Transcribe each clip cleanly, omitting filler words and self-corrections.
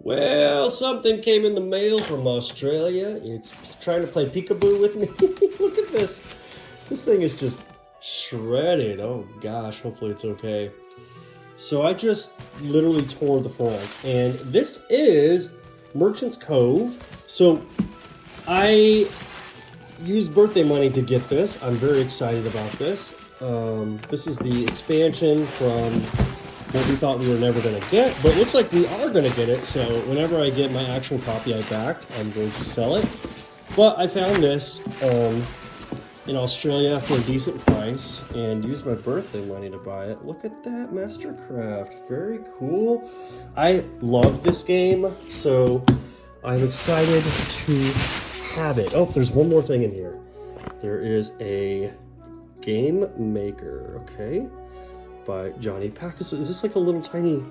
Well, something came in the mail from Australia. It's trying to play peekaboo with me. Look at this. This thing is just shredded. Oh gosh, hopefully it's okay. So I just literally tore the font, and this is Merchant's Cove. So I used birthday money to get this. I'm very excited about this. This is the expansion from what we thought we were never going to get, but it looks like we are going to get it. So whenever I get my actual copy I backed, I'm going to sell it. But I found this in Australia for a decent price and used my birthday money to buy it. Look at that, Mastercraft. Very cool. I love this game, so I'm excited to have it. Oh, there's one more thing in here. There is a Game Maker, okay, by Johnny Pack. Is this like a little tiny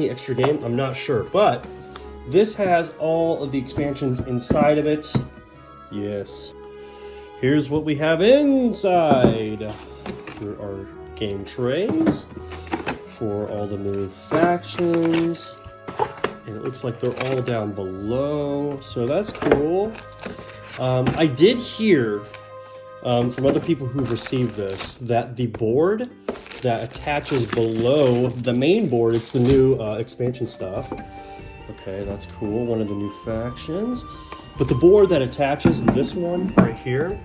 extra game? I'm not sure, but this has all of the expansions inside of it. Yes. Here's what we have inside. Here are game trays for all the new factions. And it looks like they're all down below, so that's cool. I did hear from other people who've received this that the board that attaches below the main board, it's the new expansion stuff. Okay, that's cool, one of the new factions. But the board that attaches, this one right here,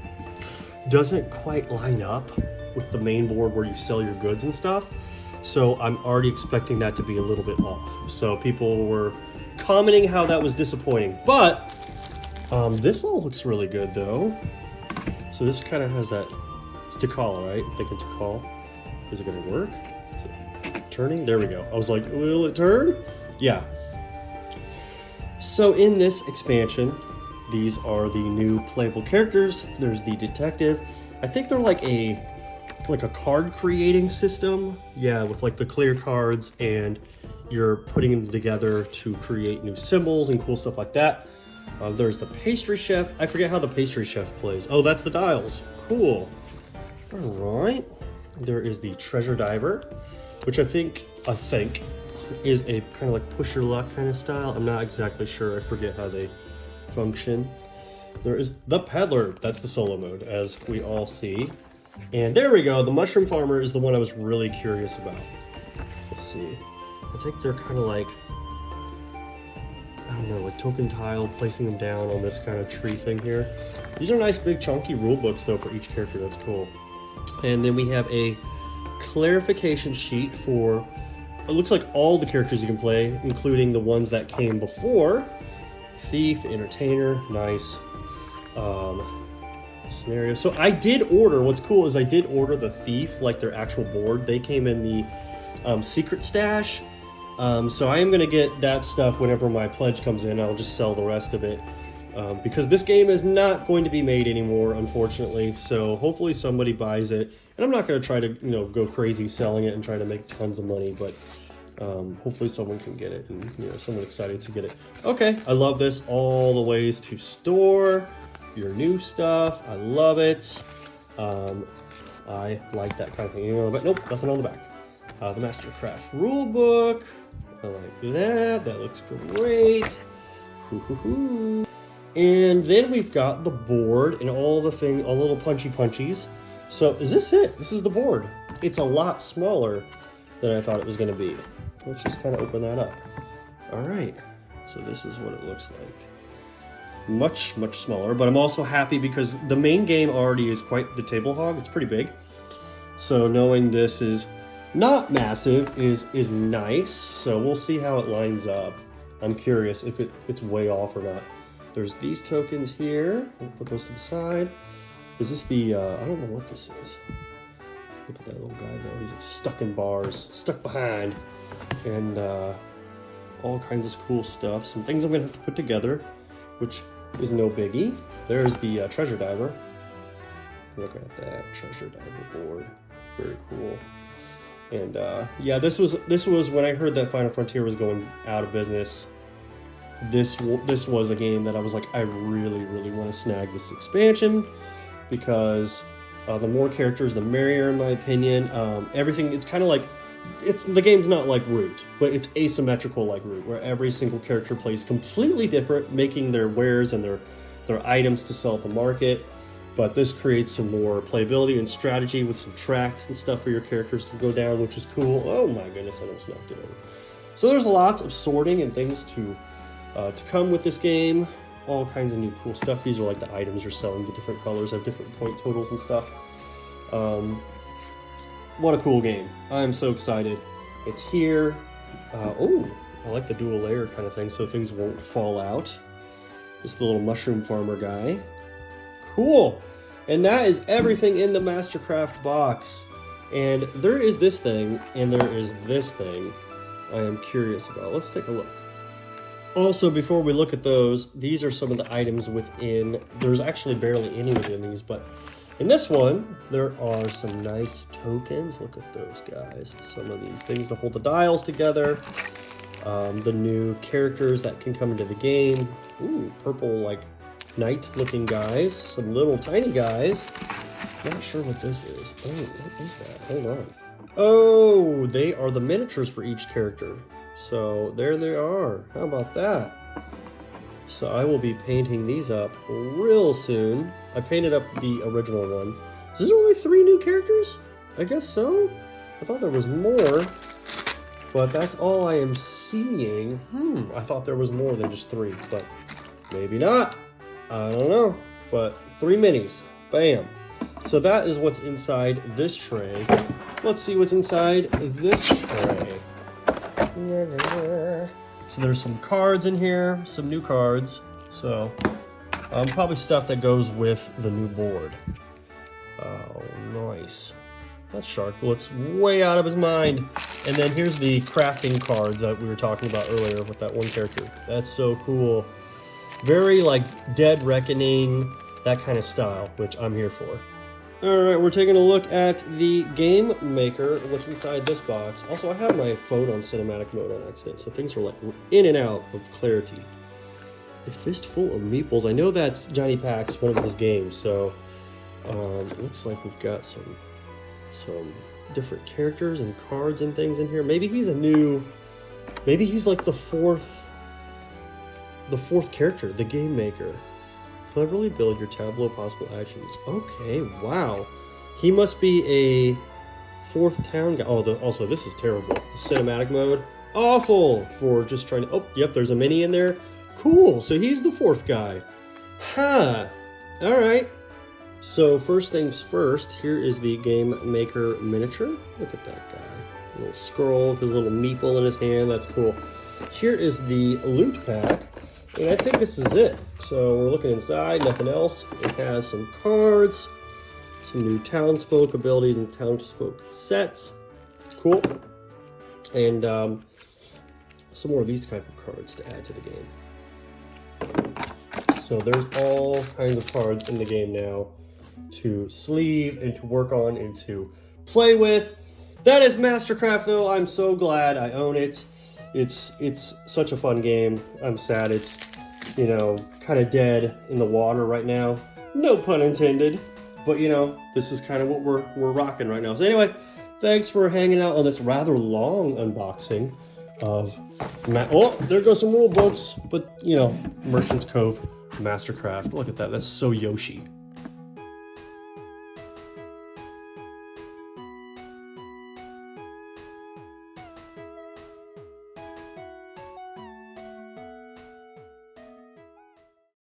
doesn't quite line up with the main board where you sell your goods and stuff. So I'm already expecting that to be a little bit off. So people were commenting how that was disappointing. But this all looks really good though. So this kind of has that, it's Tikal, right? I'm thinking Tikal. Is it gonna work? Is it turning? There we go. I was like, will it turn? Yeah. So in this expansion, these are the new playable characters. There's the detective. I think they're like a card creating system. Yeah, with like the clear cards, and you're putting them together to create new symbols and cool stuff like that. There's the pastry chef. I forget how the pastry chef plays. Oh, that's the dials. Cool. All right. There is the treasure diver, which I think is a kind of like push your luck kind of style. I'm not exactly sure. I forget how they function. There is the peddler. That's the solo mode, as we all see. And there we go. The mushroom farmer is the one I was really curious about. Let's see. I think they're kind of like, I don't know, like token tile, placing them down on this kind of tree thing here. These are nice big chunky rule books though for each character. That's cool. And then we have a clarification sheet for, it looks like all the characters you can play, including the ones that came before. Thief, entertainer, nice. Scenario. So I did order, what's cool is I did order the thief, like their actual board. They came in the secret stash. So I am going to get that stuff whenever my pledge comes in. I'll just sell the rest of it. Because this game is not going to be made anymore, unfortunately. So hopefully somebody buys it. And I'm not going to try to, go crazy selling it and try to make tons of money, but hopefully someone can get it and, someone excited to get it. Okay, I love this. All the ways to store your new stuff. I love it. I like that kind of thing. But nope, nothing on the back. The Mastercraft rulebook. I like that. That looks great. Hoo-hoo-hoo. And then we've got the board and all the little punchies. So is this it? This is the board. It's a lot smaller than I thought it was going to be. Let's just kind of open that up. All right. So this is what it looks like. Much, much smaller, but I'm also happy because the main game already is quite the table hog. It's pretty big. So knowing this is not massive is nice. So we'll see how it lines up. I'm curious if it's way off or not. There's these tokens here. We'll put those to the side. Is this the, I don't know what this is. Look at that little guy though. He's like stuck in bars, stuck behind. And all kinds of cool stuff. Some things I'm gonna have to put together, which is no biggie. There's the treasure diver. Look at that treasure diver board. Very cool. And yeah, this was when I heard that Final Frontier was going out of business. This was a game that I was like, I really, really want to snag this expansion because the more characters, the merrier, in my opinion. Everything, it's kind of like the game's not like Root, but it's asymmetrical like Root, where every single character plays completely different, making their wares and their items to sell at the market. But this creates some more playability and strategy with some tracks and stuff for your characters to go down, which is cool. Oh my goodness, I almost knocked it over. So there's lots of sorting and things to come with this game. All kinds of new cool stuff. These are like the items you're selling. The different colors have different point totals and stuff. What a cool game. I'm so excited. It's here. Oh, I like the dual layer kind of thing so things won't fall out. Just the little mushroom farmer guy. Cool. And that is everything in the Mastercraft box. And there is this thing, and there is this thing I am curious about. Let's take a look. Also, before we look at those, these are some of the items within. There's actually barely any within these, but in this one, there are some nice tokens. Look at those guys. Some of these things to hold the dials together. The new characters that can come into the game. Ooh, purple, like, knight-looking guys. Some little tiny guys. Not sure what this is. Oh, what is that? Hold on. Oh, they are the miniatures for each character. So there they are. How about that? So I will be painting these up real soon. I painted up the original one. Is there only 3 new characters? I guess so. I thought there was more, but that's all I am seeing. I thought there was more than just 3, but maybe not. I don't know. But 3 minis. Bam. So that is what's inside this tray. Let's see what's inside this tray. So there's some cards in here, some new cards. So probably stuff that goes with the new board. Oh, nice. That shark looks way out of his mind. And then here's the crafting cards that we were talking about earlier with that one character. That's so cool. Very like Dead Reckoning, that kind of style, which I'm here for. Alright, we're taking a look at the Game Maker, what's inside this box. Also, I have my phone on cinematic mode on accident, so things are like in and out of clarity. A fistful of meeples. I know that's Johnny Pack's one of his games, so it looks like we've got some different characters and cards and things in here. Maybe he's like the fourth character, the Game Maker. Cleverly build your tableau of possible actions. Okay, wow. He must be a 4th town guy. Oh, also, this is terrible. Cinematic mode. Awful for just trying to... Oh, yep, there's a mini in there. Cool, so he's the 4th guy. Huh. All right. So first things first, here is the Game Maker miniature. Look at that guy. A little scroll with his little meeple in his hand. That's cool. Here is the loot pack. And I think this is it. So we're looking inside, nothing else. It has some cards, some new townsfolk abilities and townsfolk sets. Cool. And some more of these type of cards to add to the game. So there's all kinds of cards in the game now to sleeve and to work on and to play with. That is Mastercraft though. I'm so glad I own it. It's such a fun game. I'm sad it's, you know, kind of dead in the water right now. No pun intended. But, you know, this is kind of what we're rocking right now. So anyway, thanks for hanging out on this rather long unboxing of... Oh, there goes some rule books. But, you know, Merchant's Cove, Mastercraft. Look at that. That's so Yoshi.